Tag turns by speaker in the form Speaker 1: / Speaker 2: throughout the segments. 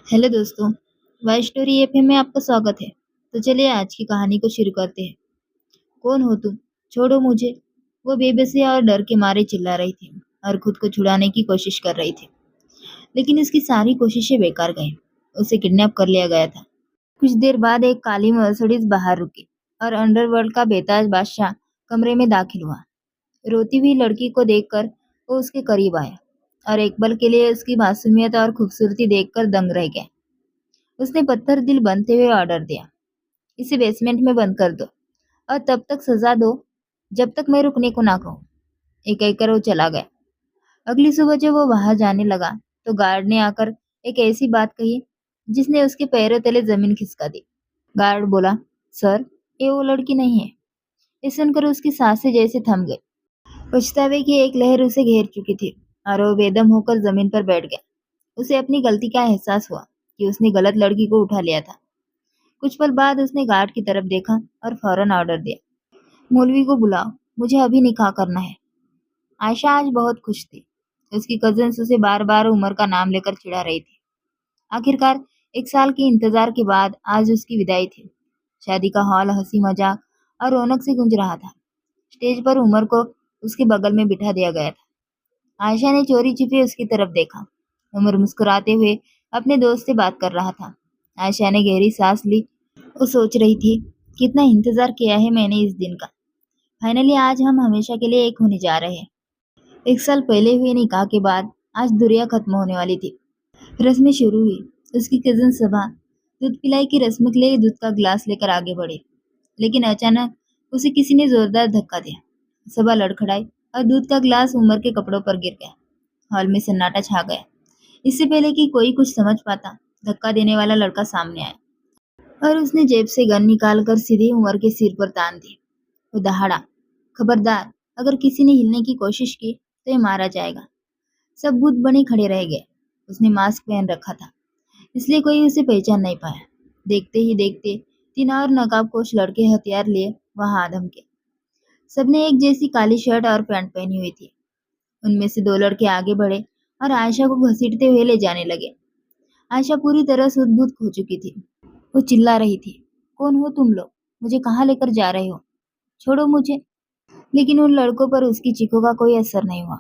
Speaker 1: Hello दोस्तों। Y story FM में आपका स्वागत है। तो चलिए आज की कहानी को शुरू करते हैं। कौन हो तुम? छोड़ो मुझे। वो बेबसी और डर के मारे चिल्ला रही थी और खुद को छुड़ाने की कोशिश कर रही थी, लेकिन उसकी सारी कोशिशें बेकार गईं। उसे किडनैप कर लिया गया था। कुछ देर बाद एक काली मर्सिडीज बाहर रुकी और अंडरवर्ल्ड का बेताज बादशाह कमरे में दाखिल हुआ। रोती हुई लड़की को देखकर वो उसके करीब आया और एक पल के लिए उसकी मासूमियत और खूबसूरती देखकर दंग रह गया। उसने पत्थर दिल बनते हुए ऑर्डर दिया, इसे बेसमेंट में बंद कर दो और तब तक सजा दो जब तक मैं रुकने को ना कहूँ। एक एक कर वो चला गया। अगली सुबह जब वो बाहर जाने लगा तो गार्ड ने आकर एक ऐसी बात कही जिसने उसके पैरों तले जमीन खिसका दी। गार्ड बोला, सर, ये वो लड़की नहीं है। ये सुनकर उसकी सांसें जैसे थम गई। पछतावे की एक लहर उसे घेर चुकी थी और वो बेदम होकर जमीन पर बैठ गया। उसे अपनी गलती का एहसास हुआ कि उसने गलत लड़की को उठा लिया था। कुछ पल बाद उसने गार्ड की तरफ देखा और फौरन ऑर्डर दिया, मौलवी को बुलाओ, मुझे अभी निकाह करना है। आयशा आज बहुत खुश थी। उसकी कजिन्स उसे बार बार उमर का नाम लेकर चिढ़ा रही थी। आखिरकार एक साल के इंतजार के बाद आज उसकी विदाई थी। शादी का हॉल हंसी मजाक और रौनक से गूंज रहा था। स्टेज पर उमर को उसके बगल में बिठा दिया गया था। आयशा ने चोरी छिपे उसकी तरफ देखा। उमर मुस्कुराते हुए अपने दोस्त से बात कर रहा था। आयशा ने गहरी सांस ली। वो सोच रही थी, कितना इंतजार किया है मैंने इस दिन का। फाइनली आज हम हमेशा के लिए एक होने जा रहे हैं। एक साल पहले हुए निकाह के बाद आज दुनिया खत्म होने वाली थी। रस्में शुरू हुई। उसकी कजिन सबा दूध पिलाई की रस्म के लिए दूध का गिलास लेकर आगे बढ़ी, लेकिन अचानक उसे किसी ने जोरदार धक्का दिया। सबा लड़खड़ाई और दूध का गिलास उमर के कपड़ों पर गिर गया। हॉल में सन्नाटा छा गया। इससे पहले कि कोई कुछ समझ पाता, धक्का देने वाला लड़का सामने आया और उसने जेब से गन निकालकर सीधे उमर के सिर पर तान दी। वो दहाड़ा, खबरदार, अगर किसी ने हिलने की कोशिश की तो ये मारा जाएगा। सब भूत बने खड़े रह गए। उसने मास्क पहन रखा था, इसलिए कोई उसे पहचान नहीं पाया। देखते ही देखते 3 और नकाबपोश लड़के हथियार लिए वहां आ धमके। सबने एक जैसी काली शर्ट और पैंट पहनी हुई थी। उनमें से 2 लड़के आगे बढ़े और आयशा को घसीटते हुए ले जाने लगे। आयशा पूरी तरह से उद्भूत हो चुकी थी। वो चिल्ला रही थी, कौन हो तुम लोग? मुझे कहाँ लेकर जा रहे हो? छोड़ो मुझे। लेकिन उन लड़कों पर उसकी चीखों का कोई असर नहीं हुआ।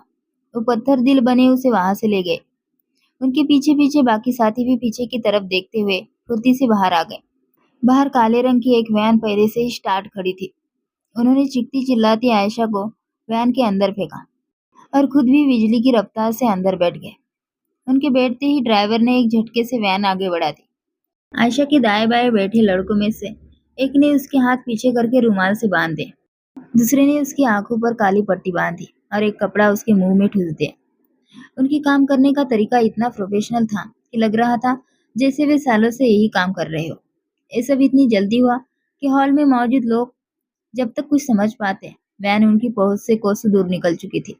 Speaker 1: वो पत्थर दिल बने उसे वहां से ले गए। उनके पीछे पीछे बाकी साथी भी पीछे की तरफ देखते हुए फुर्ती से बाहर आ गए। बाहर काले रंग की एक वैन पहले से ही स्टार्ट खड़ी थी। उन्होंने चीखती चिल्लाती आयशा को वैन के अंदर फेंका और खुद भी बिजली की रफ्तार से अंदर बैठ गए। उनके बैठते ही ड्राइवर ने एक झटके से वैन आगे बढ़ा दी। आयशा के दाएं बाएं बैठे लड़कों में से एक ने उसके हाथ पीछे करके रुमाल से बांध दिए। दूसरे ने उसकी आंखों पर काली पट्टी बांधी और एक कपड़ा उसके मुंह में ठूस दिया। उनके काम करने का तरीका इतना प्रोफेशनल था कि लग रहा था जैसे वे सालों से यही काम कर रहे हो। ये सब इतनी जल्दी हुआ कि हॉल में मौजूद लोग जब तक कुछ समझ पाते, वैन उनकी पहुंच से कोसों दूर निकल चुकी थी।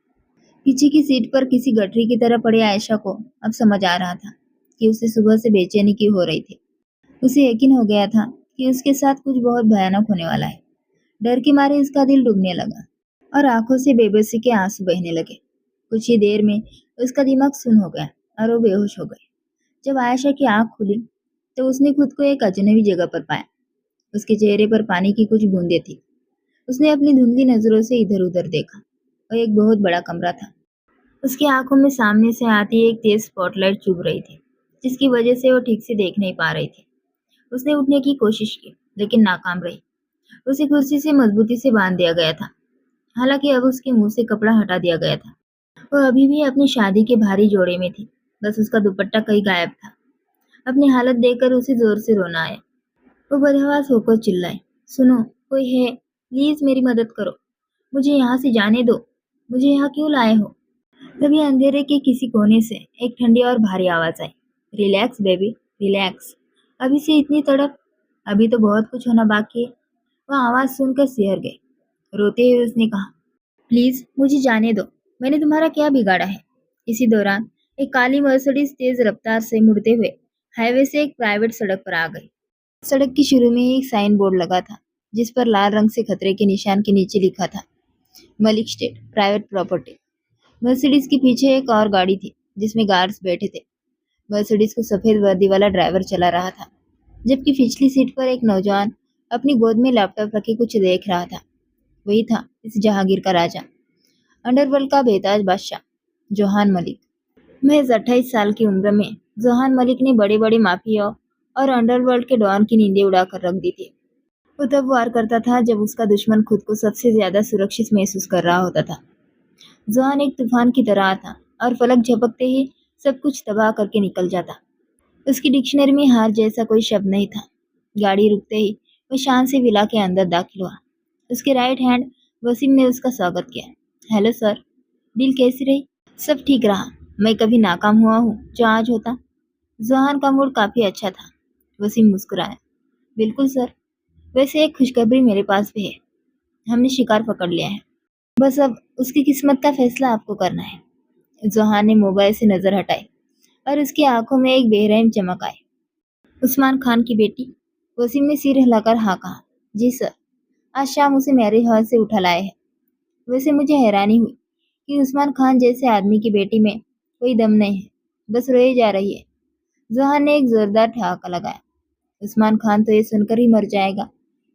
Speaker 1: पीछे की सीट पर किसी गठरी की तरह पड़े आयशा को अब समझ आ रहा था कि उसे सुबह से बेचैनी की हो रही थी। उसे यकीन हो गया था कि उसके साथ कुछ बहुत भयानक होने वाला है। डर के मारे उसका दिल डूबने लगा और आंखों से बेबसी के आंसू बहने लगे। कुछ ही देर में उसका दिमाग सुन्न हो गया और वो बेहोश हो गई। जब आयशा की आंख खुली तो उसने खुद को एक अजनबी जगह पर पाया। उसके चेहरे पर पानी की कुछ बूंदें थी। उसने अपनी धुंधली नजरों से इधर उधर देखा। वह एक बहुत बड़ा कमरा था। उसकी आंखों में सामने से आती एक तेज स्पॉटलाइट चुभ रही थी, जिसकी वजह से वो ठीक से देख नहीं पा रही थी। उसने उठने की कोशिश की, लेकिन नाकाम रही। उसे कुर्सी से मजबूती से बांध दिया गया था। हालांकि अब उसके मुंह से कपड़ा हटा दिया गया था। वह अभी भी अपनी शादी के भारी जोड़े में थी, बस उसका दुपट्टा कहीं गायब था। अपनी हालत देखकर उसे जोर से रोना आया। वो बदहवास होकर चिल्लाई, सुनो, कोई है? प्लीज मेरी मदद करो। मुझे यहाँ से जाने दो। मुझे यहाँ क्यों लाए हो? तभी अंधेरे के किसी कोने से एक ठंडी और भारी आवाज आई, रिलैक्स बेबी, रिलैक्स। अभी से इतनी तड़प? अभी तो बहुत कुछ होना बाकी है। वह आवाज सुनकर सिहर गई। रोते हुए उसने कहा, प्लीज मुझे जाने दो, मैंने तुम्हारा क्या बिगाड़ा है? इसी दौरान एक काली मर्सिडीज तेज रफ्तार से मुड़ते हुए हाईवे से एक प्राइवेट सड़क पर आ गई। सड़क के शुरू में ही एक साइन बोर्ड लगा था, जिस पर लाल रंग से खतरे के निशान के नीचे लिखा था, Malik state private property. Mercedes के पीछे एक और गाड़ी थी जिसमें गार्ड्स बैठे थे। मर्सिडीज को सफेद वर्दी वाला ड्राइवर चला रहा था, जबकि पिछली सीट पर एक नौजवान अपनी गोद में लैपटॉप रखे कुछ देख रहा था। वही था इस जहांगीर का राजा, अंडरवर्ल्ड का बेताज बादशाह, जोहान मलिक। महज 28 साल की उम्र में जोहान मलिक ने बड़े बड़े माफियाओं और अंडरवर्ल्ड के डॉन की नींदें उड़ाकर रख दी थी। वो तब वार करता था जब उसका दुश्मन खुद को सबसे ज्यादा सुरक्षित महसूस कर रहा होता था। जोहान एक तूफान की तरह था और फलक झपकते ही सब कुछ तबाह करके निकल जाता। उसकी डिक्शनरी में हार जैसा कोई शब्द नहीं था। गाड़ी रुकते ही वो शान से विला के अंदर दाखिल हुआ। उसके राइट हैंड वसीम ने उसका स्वागत किया। हेलो सर, डील कैसी रही? सब ठीक रहा। मैं कभी नाकाम हुआ हूँ जो आज होता। जोहान का मूड काफी अच्छा था। वसीम मुस्कुराया। बिल्कुल सर, वैसे एक खुशखबरी मेरे पास भी है। हमने शिकार पकड़ लिया है, बस अब उसकी किस्मत का फैसला आपको करना है। जोहान ने मोबाइल से नजर हटाई और उसकी आंखों में एक बेरहम चमक आई। उस्मान खान की बेटी? वसीम ने सिर हिलाकर हाँ कहा। जी सर, आज शाम उसे मैरिज हॉल से उठा लाए हैं। वैसे मुझे हैरानी हुई कि उस्मान खान जैसे आदमी की बेटी में कोई दम नहीं है, बस रोई जा रही है। जोहान ने एक जोरदार ठहाका लगाया। उस्मान खान तो ये सुनकर ही मर जाएगा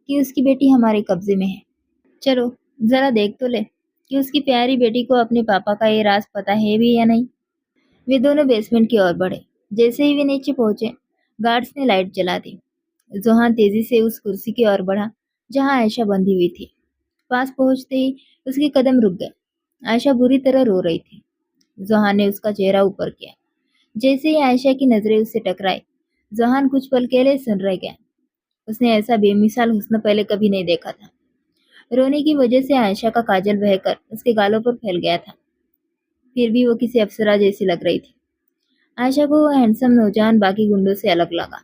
Speaker 1: कि उसकी बेटी हमारे कब्जे में है। चलो जरा देख तो ले कि उसकी प्यारी बेटी को अपने पापा का ये राज पता है भी या नहीं। वे दोनों बेसमेंट की ओर बढ़े। जैसे ही वे नीचे पहुंचे, गार्ड्स ने लाइट जला दी। जोहान तेजी से उस कुर्सी की ओर बढ़ा जहां आयशा बंधी हुई थी। पास पहुंचते ही उसके कदम रुक गए। आयशा बुरी तरह रो रही थी। जोहान ने उसका चेहरा ऊपर किया। जैसे ही आयशा की नजरें उससे टकराई, जोहान कुछ पल के लिए सुन रह गया। उसने ऐसा बेमिसाल हुस्न पहले कभी नहीं देखा था। रोने की वजह से आयशा का काजल बहकर उसके गालों पर फैल गया था। फिर भी वो किसी अप्सरा जैसी लग रही थी। आयशा को वो हैंडसम नौजवान बाकी गुंडों से अलग लगा।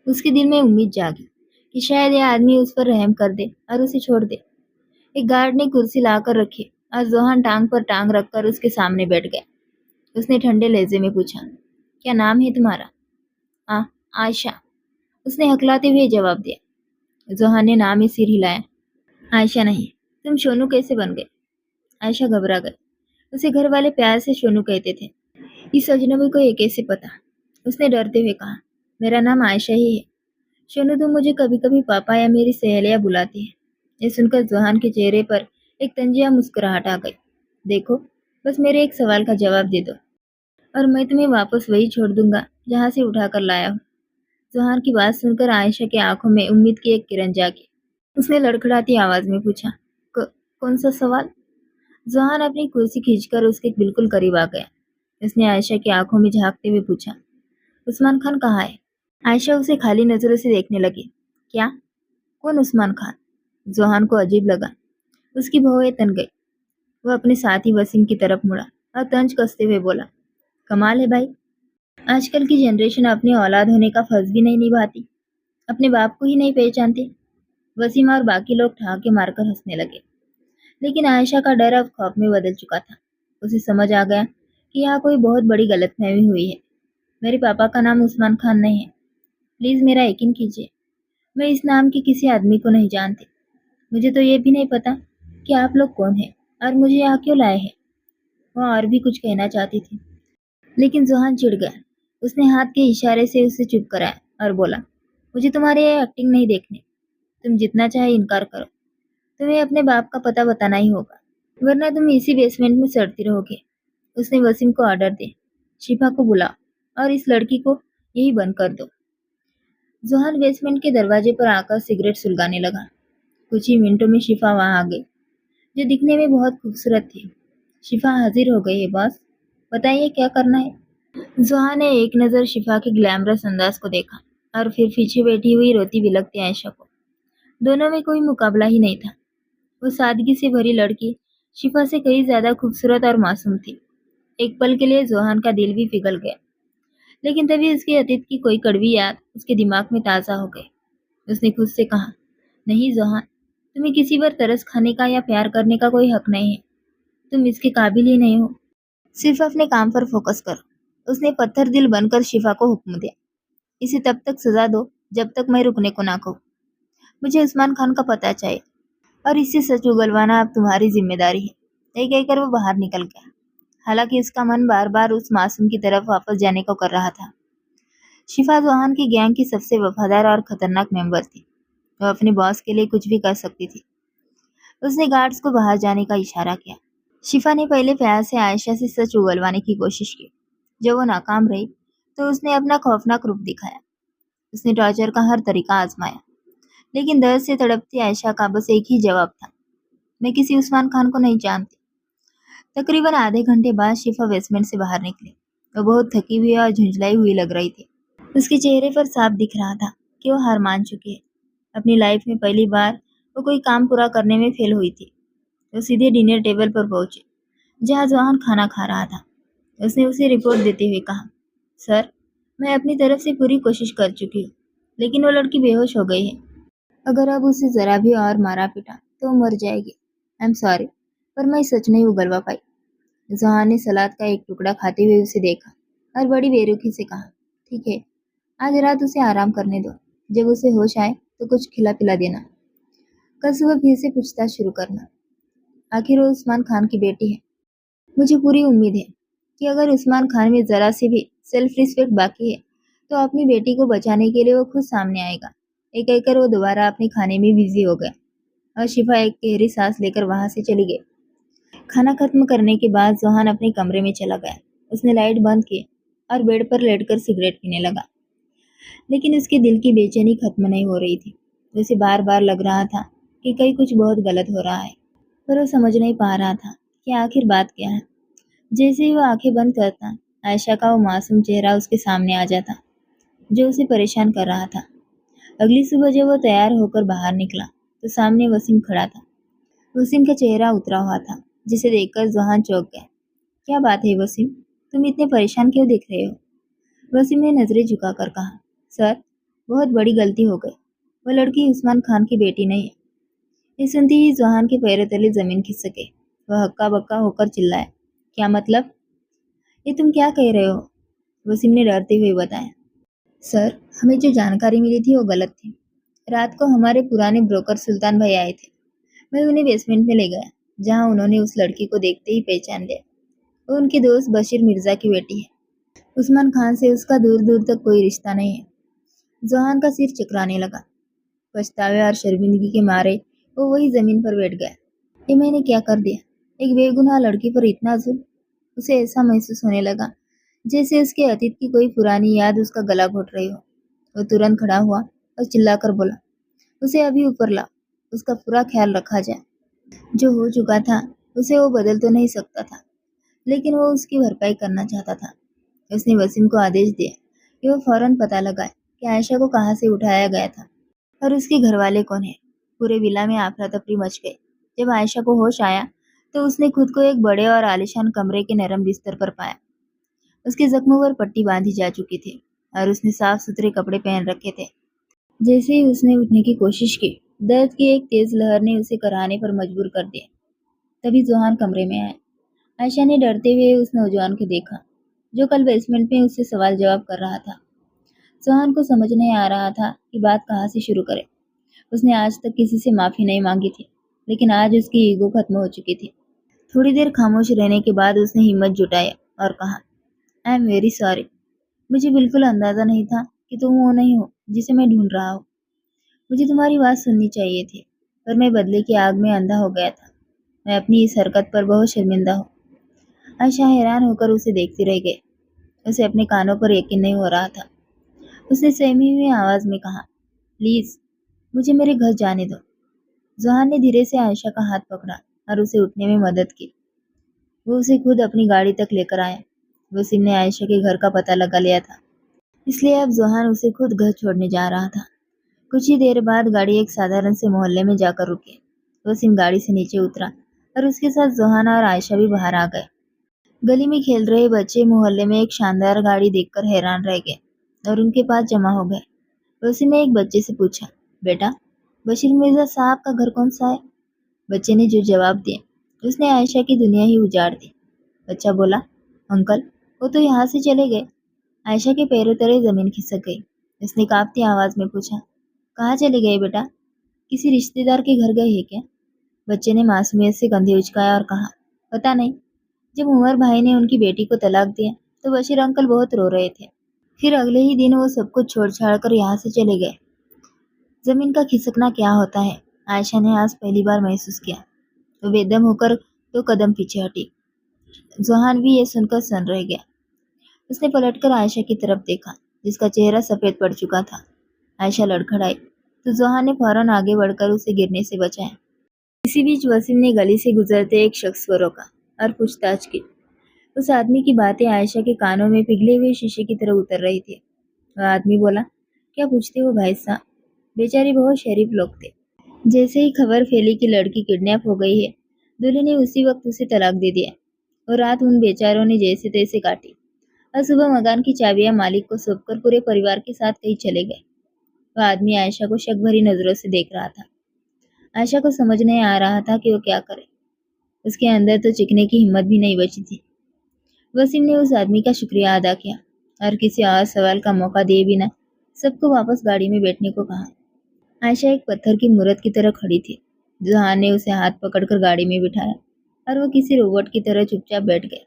Speaker 1: उसके दिल में उम्मीद जागी कि शायद यह आदमी उस पर रहम कर दे और उसे छोड़ दे। एक गार्ड ने कुर्सी लाकर रखी और जोहान टांग पर टांग रखकर उसके सामने बैठ गया। उसने ठंडे लहजे में पूछा, क्या नाम है तुम्हारा? आयशा, उसने हकलाते हुए जवाब दिया। जोहान ने नाम ही सिर हिलाया। आयशा नहीं, तुम सोनू कैसे बन गए? आयशा घबरा गई। उसे घर वाले प्यार से सोनू कहते थे। इस अजनबी को ये कैसे पता? उसने डरते हुए कहा, मेरा नाम आयशा ही है। सोनू, तुम मुझे कभी कभी पापा या मेरी सहेलियां बुलाती है। ये सुनकर जोहान के चेहरे पर एक तंजिया मुस्कुराहट आ गई। देखो, बस मेरे एक सवाल का जवाब दे दो और मैं तुम्हें वापस वही छोड़ दूंगा जहाँ से उठाकर लाया हूँ। जोहान की बात सुनकर आयशा की आंखों में उम्मीद की एक किरण जागी। उसने लड़खड़ाती आवाज में पूछा, कौन सा सवाल? जोहान अपनी कुर्सी खींचकर उसके बिल्कुल करीब आ गया। उसने आयशा की आंखों में झांकते हुए पूछा, उस्मान खान कहाँ है? आयशा उसे खाली नजरों से देखने लगी। क्या? कौन उस्मान खान? जोहान को अजीब लगा। उसकी भौहें तन गई। वह अपने साथी वसीम की तरफ मुड़ा और तंज कसते हुए बोला, कमाल है भाई, आजकल की जनरेशन अपनी औलाद होने का फर्ज भी नहीं निभाती, अपने बाप को ही नहीं पहचानती। वसीम और बाकी लोग ठहाके मारकर हंसने लगे, लेकिन आयशा का डर अब खौफ में बदल चुका था। उसे समझ आ गया कि यहाँ कोई बहुत बड़ी गलतफहमी हुई है। मेरे पापा का नाम उस्मान खान नहीं है। प्लीज मेरा यकीन कीजिए, मैं इस नाम के किसी आदमी को नहीं जानती। मुझे तो ये भी नहीं पता कि आप लोग कौन हैं और मुझे यहाँ क्यों लाए हैं। वह और भी कुछ कहना चाहती थी, लेकिन जोहान चिढ़ गया। उसने हाथ के इशारे से उसे चुप कराया और बोला, मुझे तुम्हारी ये एक्टिंग नहीं देखनी। तुम जितना चाहे इनकार करो, तुम्हें अपने बाप का पता बताना ही होगा, वरना तुम इसी बेसमेंट में सड़ती रहोगे। उसने वसीम को ऑर्डर दे, शिफा को बुलाओ और इस लड़की को यही बंद कर दो। जोहान बेसमेंट के दरवाजे पर आकर सिगरेट सुलगाने लगा। कुछ ही मिनटों में शिफा वहां आ गई, जो दिखने में बहुत खूबसूरत थी। शिफा हाजिर हो गई है बॉस, बताइए क्या करना है? जोहान ने एक नज़र शिफा के ग्लैमरस अंदाज को देखा और फिर पीछे बैठी हुई रोती बिलखती आयशा को। दोनों में कोई मुकाबला ही नहीं था। वो सादगी से भरी लड़की शिफा से कहीं ज्यादा खूबसूरत और मासूम थी। एक पल के लिए जोहान का दिल भी पिघल गया, लेकिन तभी उसके अतीत की कोई कड़वी याद उसके दिमाग में ताज़ा हो गई। उसने खुद से कहा, नहीं जोहान, तुम्हें किसी पर तरस खाने का या प्यार करने का कोई हक नहीं है। तुम इसके काबिल ही नहीं हो। सिर्फ अपने काम पर फोकस करो। उसने पत्थर दिल बनकर शिफा को हुक्म दिया, इसे तब तक सजा दो जब तक मैं रुकने को ना कहूँ। मुझे उस्मान खान का पता चाहिए और इससे सच उगलवाना अब तुम्हारी जिम्मेदारी है। ये कहकर वो बाहर निकल गया। हालांकि उसका मन बार बार उस मासूम की तरफ वापस जाने को कर रहा था। शिफा जोहान की गैंग की सबसे वफादार और खतरनाक मेंबर थी। वो अपने बॉस के लिए कुछ भी कर सकती थी। उसने गार्ड्स को बाहर जाने का इशारा किया। शिफा ने पहले प्यार से आयशा से सच उगलवाने की कोशिश की। जब वो नाकाम रही तो उसने अपना खौफनाक रूप दिखाया। उसने टॉर्चर का हर तरीका आजमाया, लेकिन दर्द से तड़पती आयशा का बस एक ही जवाब था, मैं किसी उस्मान खान को नहीं जानती। तकरीबन आधे घंटे बाद शिफा बेसमेंट से बाहर निकली। वो बहुत थकी हुई और झुंझलाई हुई लग रही थी। उसके चेहरे पर साफ दिख रहा था कि वो हार मान चुकी है। अपनी लाइफ में पहली बार वो कोई काम पूरा करने में फेल हुई थी। वो सीधे डिनर टेबल पर पहुंची, जहां जवान खाना खा रहा था। उसने उसे रिपोर्ट देते हुए कहा, सर, मैं अपनी तरफ से पूरी कोशिश कर चुकी हूँ, लेकिन वो लड़की बेहोश हो गई है। अगर अब उसे जरा भी और मारा पीटा तो वो मर जाएगी। आई एम सॉरी, पर मैं सच नहीं उगलवा पाई। जहान ने सलाद का एक टुकड़ा खाते हुए उसे देखा और बड़ी बेरुखी से कहा, ठीक है, आज रात उसे आराम करने दो। जब उसे होश आए तो कुछ खिला पिला देना। कल सुबह फिर से पूछताछ शुरू करना। आखिर वो उस्मान खान की बेटी है। मुझे पूरी उम्मीद है कि अगर उस्मान खान में जरा सी भी सेल्फ रिस्पेक्ट बाकी है तो अपनी बेटी को बचाने के लिए वो खुद सामने आएगा। एक एक कर वो दोबारा अपने खाने में बिजी हो गया और शिफा एक गहरी सांस लेकर वहां से चली गई। खाना खत्म करने के बाद जोहान अपने कमरे में चला गया। उसने लाइट बंद की और बेड पर लेटकर सिगरेट पीने लगा, लेकिन उसके दिल की बेचैनी खत्म नहीं हो रही थी। उसे बार बार लग रहा था कि कहीं कुछ बहुत गलत हो रहा है, पर वो समझ नहीं पा रहा था कि आखिर बात क्या है। जैसे ही वो आंखें बंद करता, आयशा का वो मासूम चेहरा उसके सामने आ जाता, जो उसे परेशान कर रहा था। अगली सुबह जब वो तैयार होकर बाहर निकला तो सामने वसीम खड़ा था। वसीम का चेहरा उतरा हुआ था, जिसे देखकर जोहान चौंक गया। क्या बात है वसीम, तुम इतने परेशान क्यों दिख रहे हो? वसीम ने नजरें झुकाकर कहा, सर, बहुत बड़ी गलती हो गई। वो लड़की उस्मान खान की बेटी नहीं है। ये सुनते ही जोहान के पैरों तले जमीन खिसक गई। वह हक्का बक्का होकर चिल्लाया, क्या मतलब? ये तुम क्या कह रहे हो? वसीम ने डरते हुए बताया, सर, हमें जो जानकारी मिली थी वो गलत थी। रात को हमारे पुराने ब्रोकर सुल्तान भाई आए थे। मैं उन्हें बेसमेंट में ले गया, जहां उन्होंने उस लड़की को देखते ही पहचान लिया। वो उनके दोस्त बशीर मिर्जा की बेटी है। उस्मान खान से उसका दूर दूर तक कोई रिश्ता नहीं है। जोहान का सिर चकराने लगा। पछतावे और शर्मिंदगी के मारे वो वही जमीन पर बैठ गया। ये मैंने क्या कर दिया? एक बेगुनाह लड़की पर इतना जुल्म? उसे ऐसा महसूस होने लगा जैसे उसके अतीत की कोई पुरानी याद उसका गला घोट रही हो। वो तुरंत खड़ा हुआ और चिल्लाकर बोला, उसे अभी ऊपर ला, उसका पूरा ख्याल रखा जाए। जो हो चुका था उसे वो बदल तो नहीं सकता था, लेकिन वो उसकी भरपाई करना चाहता था। उसने वसीम को आदेश दिया कि वो फौरन पता लगाए कि आयशा को कहाँ से उठाया गया था और उसके घर वाले कौन है। पूरे विला में अफरा तफरी मच गई। जब आयशा को होश आया तो उसने खुद को एक बड़े और आलीशान कमरे के नरम बिस्तर पर पाया। उसके जख्मों पर पट्टी बांधी जा चुकी थी और उसने साफ सुथरे कपड़े पहन रखे थे। जैसे ही उसने उठने की कोशिश की, दर्द की एक तेज लहर ने उसे कराहने पर मजबूर कर दिया। तभी जोहान कमरे में आया। आयशा ने डरते हुए उस नौजवान को देखा, जो कल बेसमेंट में उससे सवाल जवाब कर रहा था। जोहान को समझ नहीं आ रहा था कि बात कहाँ से शुरू करे। उसने आज तक किसी से माफी नहीं मांगी थी, लेकिन आज उसकी ईगो खत्म हो चुकी थी। थोड़ी देर खामोश रहने के बाद उसने हिम्मत जुटाया और कहा, आई एम वेरी सॉरी। मुझे बिल्कुल अंदाजा नहीं था कि तुम वो नहीं हो जिसे मैं ढूंढ रहा हूँ। मुझे तुम्हारी बात सुननी चाहिए थी, पर मैं बदले की आग में अंधा हो गया था। मैं अपनी इस हरकत पर बहुत शर्मिंदा हूँ। आयशा हैरान होकर उसे देखती रह गई। उसे अपने कानों पर यकीन नहीं हो रहा था। उसने सहमी हुई आवाज में कहा, प्लीज, मुझे मेरे घर जाने दो। जोहान ने धीरे से आयशा का हाथ पकड़ा और उसे उठने में मदद की। वो उसे खुद अपनी गाड़ी तक लेकर आया। वसीम ने आयशा के घर का पता लगा लिया था, इसलिए अब जोहान उसे खुद घर छोड़ने जा रहा था। कुछ ही देर बाद गाड़ी एक साधारण से मोहल्ले में जाकर रुकी। वसीम गाड़ी से नीचे उतरा और उसके साथ जोहान और आयशा भी बाहर आ गए। गली में खेल रहे बच्चे मोहल्ले में एक शानदार गाड़ी देखकर हैरान रह गए और उनके पास जमा हो गए। वसीम ने एक बच्चे से पूछा, बेटा, बशीर मिर्जा साहब का घर कौन सा है? बच्चे ने जो जवाब दिया, उसने आयशा की दुनिया ही उजाड़ दी। बच्चा बोला, अंकल, वो तो यहाँ से चले गए। आयशा के पैरों तले जमीन खिसक गई। उसने कांपती आवाज में पूछा, कहाँ चले गए बेटा? किसी रिश्तेदार के घर गए हैं क्या? बच्चे ने मासूमियत से कंधे उचकाया और कहा, पता नहीं, जब उमर भाई ने उनकी बेटी को तलाक दिया तो बशीर अंकल बहुत रो रहे थे। फिर अगले ही दिन वो सब कुछ छोड़ छाड़ कर यहाँ से चले गए। जमीन का खिसकना क्या होता है, आयशा ने आज पहली बार महसूस किया। वो बेदम होकर 2 कदम पीछे हटी। जोहान भी ये सुनकर सन रह गया। उसने पलटकर आयशा की तरफ देखा, जिसका चेहरा सफेद पड़ चुका था। आयशा लड़खड़ाई तो जोहान ने फौरन आगे बढ़कर उसे गिरने से बचाया। इसी बीच वसीम ने गली से गुजरते एक शख्स को रोका और पूछताछ की। उस आदमी की बातें आयशा के कानों में पिघले हुए शीशे की तरह उतर रही थी। वह आदमी बोला, क्या पूछते हो भाई साहब? बेचारे बहुत शरीफ लोग थे। जैसे ही खबर फैली कि लड़की किडनैप हो गई है, दूल्हे ने उसी वक्त उसे तलाक दे दिया और रात उन बेचारों ने जैसे तैसे काटी और सुबह मकान की चाबियां मालिक को सौंपकर पूरे परिवार के साथ कहीं चले गए। वह आदमी आयशा को शक भरी नजरों से देख रहा था। आयशा को समझ नहीं आ रहा था कि वो क्या करे। उसके अंदर तो चिकने की हिम्मत भी नहीं बची थी। वसीम ने उस आदमी का शुक्रिया अदा किया और किसी और सवाल का मौका दिए बिना सबको वापस गाड़ी में बैठने को कहा। आयशा एक पत्थर की मूर्त की तरह खड़ी थी। जोहान ने उसे हाथ पकड़कर गाड़ी में बिठाया और वो किसी रोबोट की तरह चुपचाप बैठ गए।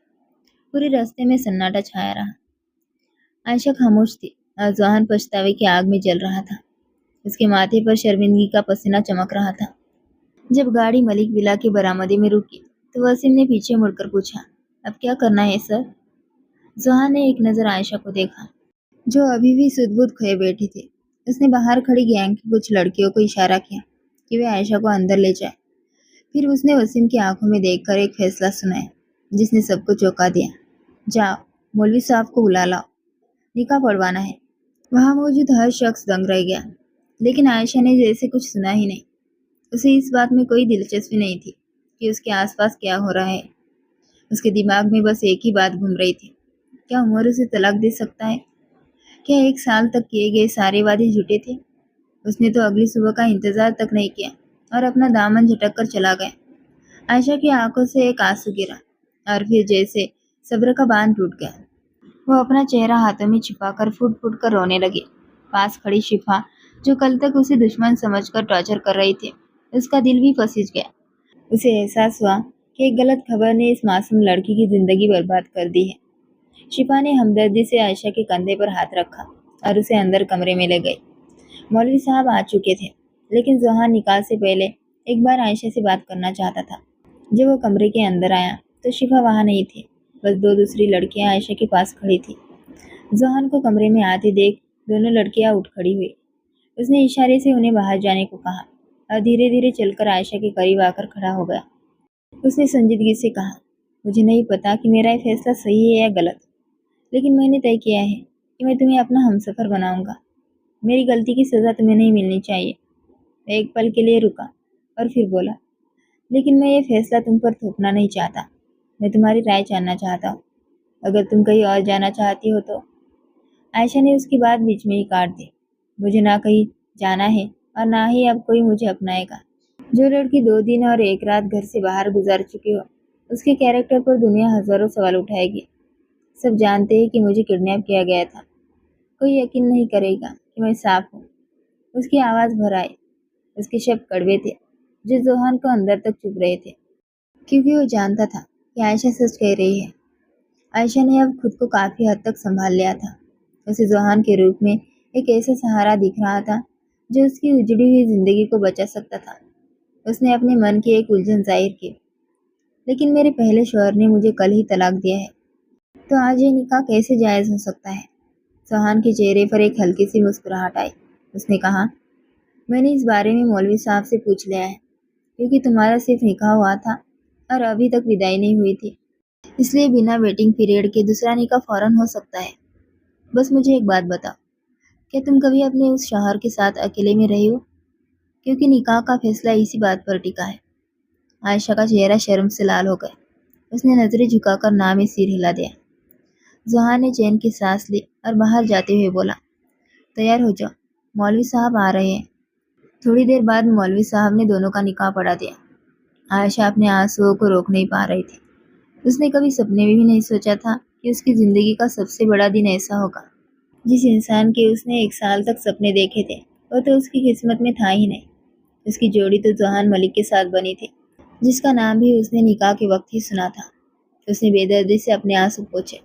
Speaker 1: पूरे रास्ते में सन्नाटा छाया रहा। आयशा खामोश थी और जोहान पछतावे की आग में जल रहा था। उसके माथे पर शर्मिंदगी का पसीना चमक रहा था। जब गाड़ी मलिक विला के बरामदे में रुकी तो वसीम ने पीछे मुड़कर पूछा, अब क्या करना है सर? जोहान ने एक नज़र आयशा को देखा, जो अभी भी सुध-बुध खोए बैठी थी। उसने बाहर खड़ी गैंग की कुछ लड़कियों को इशारा किया कि वे आयशा को अंदर ले जाए। फिर उसने वसीम की आंखों में देखकर एक फैसला सुनाया, जिसने सबको चौंका दिया। जाओ, मौलवी साहब को बुला लाओ, निकाह पढ़वाना है। वहाँ मौजूद हर शख्स दंग रह गया, लेकिन आयशा ने जैसे कुछ सुना ही नहीं। उसे इस बात में कोई दिलचस्पी नहीं थी कि उसके आसपास क्या हो रहा है। उसके दिमाग में बस एक ही बात घूम रही थी, क्या उमर उसे तलाक दे सकता है? क्या 1 साल तक किए गए सारे वादे झूठे थे? उसने तो अगली सुबह का इंतजार तक नहीं किया और अपना दामन झटक कर चला गया। आयशा की आंखों से एक आंसू गिरा और फिर जैसे सब्र का बांध टूट गया। वो अपना चेहरा हाथों में छिपाकर फूट फूट कर रोने लगी। पास खड़ी शिफा, जो कल तक उसे दुश्मन समझकर टॉर्चर कर रही थी, उसका दिल भी पसीज गया। उसे एहसास हुआ कि एक गलत खबर ने इस मासूम लड़की की जिंदगी बर्बाद कर दी है। शिफा ने हमदर्दी से आयशा के कंधे पर हाथ रखा और उसे अंदर कमरे में ले गई। मौलवी साहब आ चुके थे, लेकिन जोहान निकाह से पहले एक बार आयशा से बात करना चाहता था। जब वो कमरे के अंदर आया तो शिफा वहाँ नहीं थी, बस 2 दूसरी लड़कियां आयशा के पास खड़ी थी। जोहान को कमरे में आते देख दोनों लड़कियां उठ खड़ी हुई। उसने इशारे से उन्हें बाहर जाने को कहा और धीरे धीरे चलकर आयशा के करीब आकर खड़ा हो गया। उसने संजीदगी से कहा, मुझे नहीं पता कि मेरा ये फैसला सही है या गलत, लेकिन मैंने तय किया है कि मैं तुम्हें अपना हमसफर बनाऊंगा। मेरी गलती की सज़ा तुम्हें नहीं मिलनी चाहिए। वह एक पल के लिए रुका और फिर बोला, लेकिन मैं ये फैसला तुम पर थोपना नहीं चाहता। मैं तुम्हारी राय जानना चाहता हूँ। अगर तुम कहीं और जाना चाहती हो तो। आयशा ने उसकी बात बीच में ही काट दी। मुझे ना कहीं जाना है और ना ही अब कोई मुझे अपनाएगा। जो लड़की 2 दिन और 1 रात घर से बाहर गुजार चुकी हो, उसके कैरेक्टर पर दुनिया हजारों सवाल उठाएगी। सब जानते हैं कि मुझे किडनैप किया गया था। कोई यकीन नहीं करेगा कि मैं साफ हूँ। उसकी आवाज़ भर आई। उसके शब्द कड़वे थे, जो जोहान को अंदर तक चुभ रहे थे, क्योंकि वो जानता था कि आयशा सच कह रही है। आयशा ने अब खुद को काफ़ी हद तक संभाल लिया था। उसे जोहान के रूप में एक ऐसा सहारा दिख रहा था जो उसकी उजड़ी हुई जिंदगी को बचा सकता था। उसने अपने मन की एक उलझन जाहिर की, लेकिन मेरे पहले शौहर ने मुझे कल ही तलाक दिया है, तो आज ये निकाह कैसे जायज़ हो सकता है? जोहान के चेहरे पर एक हल्की सी मुस्कुराहट आई। उसने कहा, मैंने इस बारे में मौलवी साहब से पूछ लिया है, क्योंकि तुम्हारा सिर्फ निकाह हुआ था और अभी तक विदाई नहीं हुई थी, इसलिए बिना वेटिंग पीरियड के दूसरा निकाह फौरन हो सकता है। बस मुझे एक बात बताओ, क्या तुम कभी अपने उस शौहर के साथ अकेले में रही हो? क्योंकि निकाह का फैसला इसी बात पर टिका है। आयशा का चेहरा शर्म से लाल हो गया। उसने नजरें झुकाकर ना में सिर हिला दिया। जोहान ने चैन की सांस ली और बाहर जाते हुए बोला, तैयार हो जाओ, मौलवी साहब आ रहे हैं। थोड़ी देर बाद मौलवी साहब ने दोनों का निकाह पढ़ा दिया। आयशा अपने आंसुओं को रोक नहीं पा रही थी। उसने कभी सपने में भी नहीं सोचा था कि उसकी ज़िंदगी का सबसे बड़ा दिन ऐसा होगा। जिस इंसान के उसने 1 साल तक सपने देखे थे, वो तो उसकी किस्मत में था ही नहीं। उसकी जोड़ी तो जोहान मलिक के साथ बनी थी, जिसका नाम भी उसने निकाह के वक्त ही सुना था। اس نے بے دردی سے اپنے آنسو پوچھے۔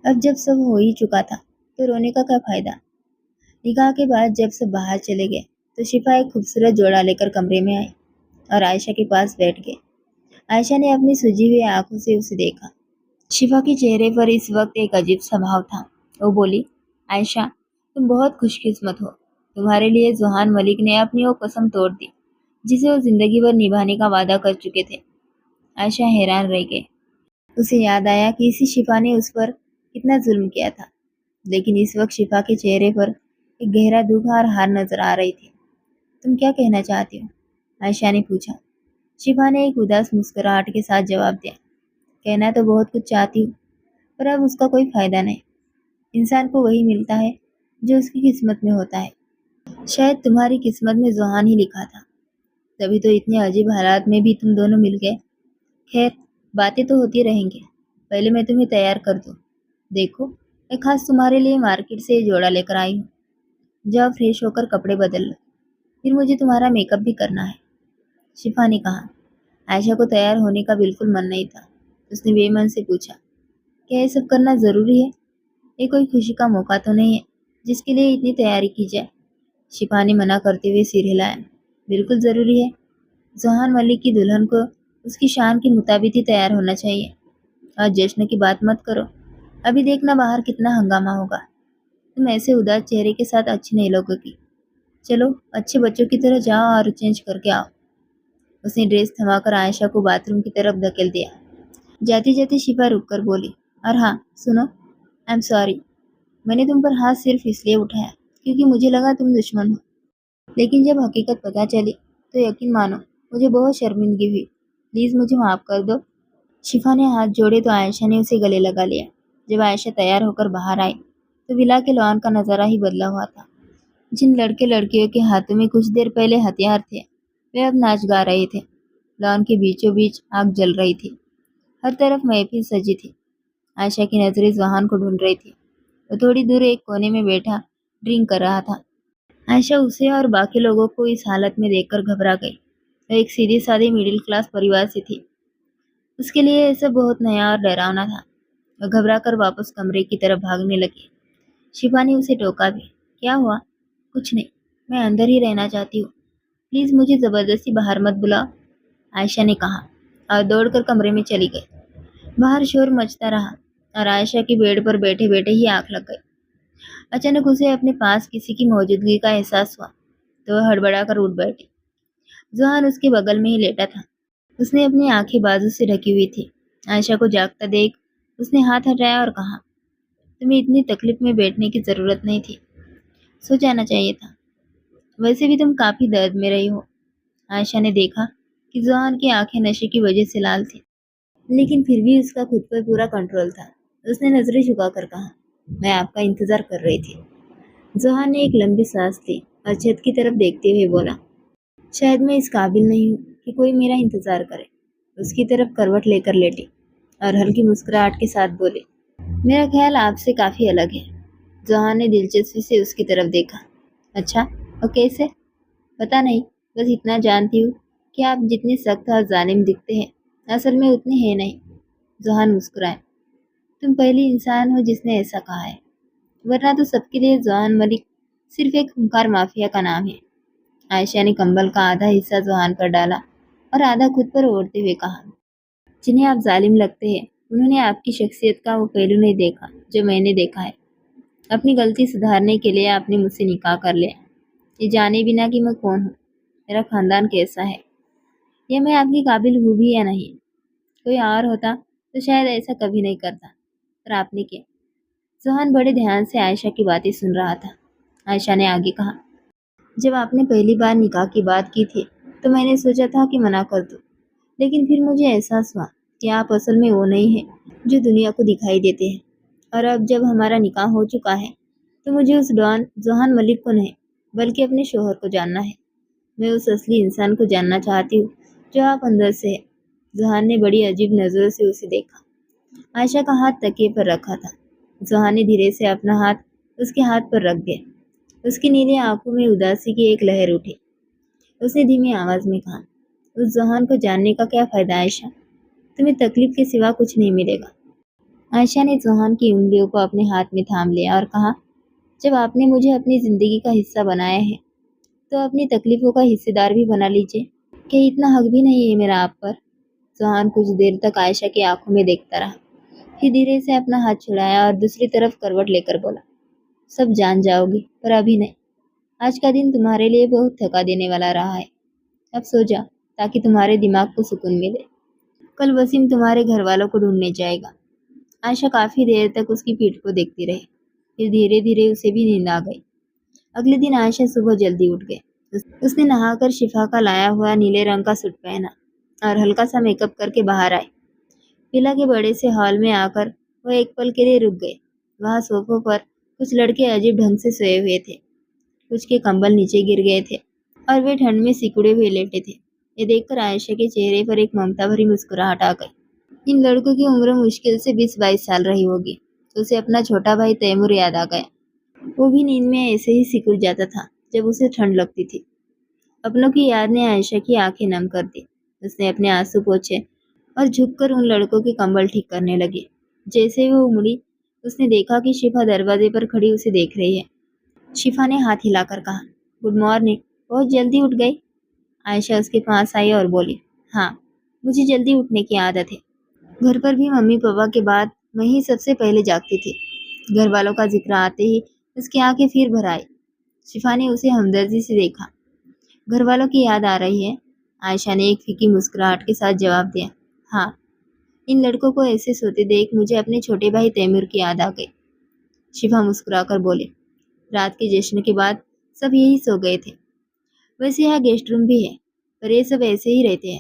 Speaker 1: اب جب سب ہو ہی چکا تھا تو رونے کا کیا فائدہ؟ نکاح کے بعد جب سب باہر چلے گئے تو شفا ایک خوبصورت جوڑا لے کر کمرے میں آئی اور عائشہ کے پاس بیٹھ گئی۔ عائشہ نے اپنی سجی ہوئی آنکھوں سے اسے دیکھا۔ شفا کے چہرے پر اس وقت ایک عجیب سا بھاؤ تھا۔ وہ بولی، عائشہ تم بہت خوش قسمت ہو، تمہارے لیے ذوحان ملک نے اپنی وہ قسم توڑ دی جسے وہ زندگی بھر نبھانے کا وعدہ کر چکے تھے۔ عائشہ حیران رہ گئی۔ اسے یاد آیا کہ اسی شفا نے اس پر کتنا ظلم کیا تھا، لیکن اس وقت شفا کے چہرے پر ایک گہرا دکھ اور ہار نظر آ رہی تھی۔ تم کیا کہنا چاہتی ہو؟ عائشہ نے پوچھا۔ شفا نے ایک اداس مسکراہٹ کے ساتھ جواب دیا، کہنا تو بہت کچھ چاہتی ہوں، پر اب اس کا کوئی فائدہ نہیں۔ انسان کو وہی ملتا ہے جو اس کی قسمت میں ہوتا ہے۔ شاید تمہاری قسمت میں ذوحان ہی لکھا تھا، تبھی تو اتنے عجیب حالات میں بھی تم دونوں مل گئے۔ خیر، باتیں تو ہوتی رہیں گی، پہلے میں تمہیں تیار کر دوں۔ دیکھو، میں خاص تمہارے لیے مارکیٹ سے یہ جوڑا لے کر آئی ہوں۔ جاؤ فریش ہو کر کپڑے بدل لو، پھر مجھے تمہارا میک اپ بھی کرنا ہے، شفا نے کہا۔ عائشہ کو تیار ہونے کا بالکل من نہیں تھا۔ اس نے بے من سے پوچھا، کیا یہ سب کرنا ضروری ہے؟ یہ کوئی خوشی کا موقع تو نہیں ہے جس کے لیے اتنی تیاری کی جائے؟ شفا نے منع کرتے ہوئے سر ہلایا۔ بالکل ضروری ہے۔ ذوحان ملک کی دلہن کو اس کی شان کے مطابق ہی تیار ہونا چاہیے۔ اور جشن کی بات مت کرو، ابھی دیکھنا باہر کتنا ہنگامہ ہوگا۔ تم ایسے اداس چہرے کے ساتھ اچھی نہیں لگو گی۔ چلو اچھے بچوں کی طرح جاؤ اور چینج کر کے آؤ۔ اس نے ڈریس تھما کر عائشہ کو باتھ روم کی طرف دھکیل دیا۔ جاتی جاتی شفا رک کر بولی، اور ہاں سنو، آئی ایم سوری، میں نے تم پر ہاتھ صرف اس لیے اٹھایا کیونکہ مجھے لگا تم دشمن ہو، لیکن جب حقیقت پتہ چلی تو یقین مانو مجھے بہت شرمندگی ہوئی، پلیز مجھے معاف کر دو۔ شفا نے ہاتھ جوڑے تو عائشہ نے اسے گلے لگا لیا۔ جب عائشہ تیار ہو کر باہر آئی تو ولا کے لان کا نظارہ ہی بدلا ہوا تھا۔ جن لڑکے لڑکیوں کے ہاتھوں میں کچھ دیر پہلے ہتھیار تھے وہ اب ناچ گا رہے تھے۔ لان کے بیچوں بیچ آگ جل رہی تھی، ہر طرف محفل سجی تھی۔ عائشہ کی نظریں ذوحان کو ڈھونڈ رہی تھی۔ وہ تھوڑی دور ایک کونے میں بیٹھا ڈرنک کر رہا تھا۔ عائشہ اسے اور باقی لوگوں کو اس حالت میں دیکھ کر گھبرا گئی۔ وہ ایک سیدھی سادی مڈل کلاس پریوار سے تھی، اس کے لیے یہ سب بہت نیا اور ڈراؤنا تھا۔ وہ گھبرا کر واپس کمرے کی طرف بھاگنے لگی۔ شفا نے اسے ٹوکا بھی، کیا ہوا؟ کچھ نہیں، میں اندر ہی رہنا چاہتی ہوں، پلیز مجھے زبردستی باہر مت بلاؤ، عائشہ نے کہا اور دوڑ کر کمرے میں چلی گئی۔ باہر شور مچتا رہا اور عائشہ کی بیڈ پر بیٹھے بیٹھے ہی آنکھ لگ گئی۔ اچانک اسے اپنے پاس کسی کی موجودگی کا احساس ہوا تو وہ ہڑبڑا کر اٹھ بیٹھی۔ ذوحان اس کے بغل میں ہی لیٹا تھا۔ اس نے اپنی آنکھیں بازو سے ڈھکی ہوئی تھی۔ عائشہ کو جاگتا دیکھ اس نے ہاتھ ہٹایا اور کہا، تمہیں اتنی تکلیف میں بیٹھنے کی ضرورت نہیں تھی، سو جانا چاہیے تھا، ویسے بھی تم کافی درد میں رہی ہو۔ عائشہ نے دیکھا کہ ذوحان کی آنکھیں نشے کی وجہ سے لال تھیں، لیکن پھر بھی اس کا خود پر پورا کنٹرول تھا۔ اس نے نظریں جھکا کر کہا، میں آپ کا انتظار کر رہی تھی۔ ذوحان نے ایک لمبی سانس لی اور چھت کی طرف دیکھتے ہوئے بولا، شاید میں اس قابل نہیں ہوں کہ کوئی میرا انتظار کرے۔ اس کی طرف کروٹ لے کر لیٹی اور ہلکی مسکراہٹ کے ساتھ بولی، میرا خیال آپ سے کافی الگ ہے۔ ذوحان نے دلچسپی سے اس کی طرف دیکھا، اچھا، اور کیسے؟ پتہ نہیں، بس اتنا جانتی ہوں کہ آپ جتنے سخت اور ظالم دکھتے ہیں اصل میں اتنے ہیں نہیں۔ ذوحان مسکرائے، تم پہلی انسان ہو جس نے ایسا کہا ہے، ورنہ تو سب کے لیے ذوحان ملک صرف ایک خونخوار مافیا کا نام ہے۔ عائشہ نے کمبل کا آدھا حصہ ذوحان پر ڈالا اور آدھا خود پر اوڑھتے ہوئے کہا، جنہیں آپ ظالم لگتے ہیں انہوں نے آپ کی شخصیت کا وہ پہلو نہیں دیکھا جو میں نے دیکھا ہے۔ اپنی غلطی سدھارنے کے لیے آپ نے مجھ سے نکاح کر لیا، یہ جانے بنا کہ میں کون ہوں، میرا خاندان کیسا ہے، یا میں آپ کی قابل ہوں بھی یا نہیں۔ کوئی اور ہوتا تو شاید ایسا کبھی نہیں کرتا، پر آپ نے کیا۔ ذوحان بڑے دھیان سے عائشہ کی باتیں سن رہا تھا۔ عائشہ نے آگے کہا، جب آپ نے پہلی بار نکاح کی بات کی تھی تو میں نے سوچا تھا کہ منع کر دوں، لیکن پھر مجھے احساس ہوا کہ آپ اصل میں وہ نہیں ہیں جو دنیا کو دکھائی دیتے ہیں، اور اب جب ہمارا نکاح ہو چکا ہے تو مجھے اس ڈان ذوحان ملک کو نہیں بلکہ اپنے شوہر کو جاننا ہے۔ میں اس اصلی انسان کو جاننا چاہتی ہوں جو آپ اندر سے ہے۔ ذوحان نے بڑی عجیب نظروں سے اسے دیکھا۔ عائشہ کا ہاتھ تکیے پر رکھا تھا۔ ذوحان نے دھیرے سے اپنا ہاتھ اس کے ہاتھ پر رکھ دیا۔ اس کی نیلی آنکھوں میں اداسی کی ایک لہر اٹھی۔ اس نے دھیمی آواز میں کہا، اس ذوحان کو جاننے کا کیا فائدہ عائشہ؟ تمہیں تکلیف کے سوا کچھ نہیں ملے گا۔ عائشہ نے زوہان کی انگلیوں کو اپنے ہاتھ میں تھام لیا اور کہا، جب آپ نے مجھے اپنی زندگی کا حصہ بنایا ہے تو اپنی تکلیفوں کا حصے دار بھی بنا لیجیے۔ کہ اتنا حق بھی نہیں ہے میرا آپ پر؟ زوہان کچھ دیر تک عائشہ کی آنکھوں میں دیکھتا رہا، پھر دھیرے سے اپنا ہاتھ چھڑایا اور دوسری طرف کروٹ لے کر بولا، سب جان جاؤ گی پر ابھی نہیں۔ آج کا دن تمہارے لیے بہت تھکا دینے والا رہا ہے، اب سو جاؤ تاکہ تمہارے دماغ کو سکون ملے۔ کل وسیم تمہارے گھر والوں کو ڈھونڈنے جائے گا۔ عائشہ کافی دیر تک اس کی پیٹھ کو دیکھتی رہی، پھر دھیرے دھیرے اسے بھی نیند آ گئی۔ اگلے دن عائشہ صبح جلدی اٹھ گئی۔ اس نے نہا کر شفا کا لایا ہوا نیلے رنگ کا سوٹ پہنا اور ہلکا سا میک اپ کر کے باہر آئی۔ ولا کے بڑے سے ہال میں آ کر وہ ایک پل کے لیے رک گئے۔ وہاں صوفوں پر کچھ لڑکے عجیب ڈھنگ سے سوئے ہوئے تھے، کچھ کے کمبل نیچے گر گئے تھے اور وہ ٹھنڈ میں سکڑے ہوئے لیٹے تھے۔ یہ دیکھ کر عائشہ کے چہرے پر ایک ممتا بھری مسکراہٹ آ گئی۔ ان لڑکوں کی عمر مشکل سے 20-22 سال رہی ہوگی تو اسے اپنا چھوٹا بھائی تیمور یاد آ گیا۔ وہ بھی نیند میں ایسے ہی سکڑ جاتا تھا جب اسے ٹھنڈ لگتی تھی۔ اپنوں کی یاد نے عائشہ کی آنکھیں نم کر دی۔ اس نے اپنے آنسو پوچھے اور جھک کر ان لڑکوں کے کمبل ٹھیک کرنے لگی۔ جیسے ہی وہ مڑی، اس نے دیکھا کہ شفا دروازے پر کھڑی اسے دیکھ رہی ہے۔ شفا نے ہاتھ ہلا کر کہا، گڈ مارننگ، بہت جلدی اٹھ گئی؟ عائشہ اس کے پاس آئی اور بولی، ہاں، مجھے جلدی اٹھنے کی عادت ہے۔ گھر پر بھی ممی پاپا کے بعد میں ہی سب سے پہلے جاگتی تھی۔ گھر والوں کا ذکر آتے ہی اس کی آنکھیں پھر بھر آئی۔ شفا نے اسے ہمدردی سے دیکھا۔ گھر والوں کی یاد آ رہی ہے؟ عائشہ نے ایک پھیکی مسکراہٹ کے ساتھ جواب دیا، ہاں، ان لڑکوں کو ایسے سوتے دیکھ مجھے اپنے چھوٹے بھائی تیمور کی یاد آ گئی۔ شفا مسکرا کر بولے، رات کے جشن کے بعد سب یہی سو گئے تھے۔ ویسے یہاں گیسٹ روم بھی ہے پر یہ سب ایسے ہی رہتے ہیں۔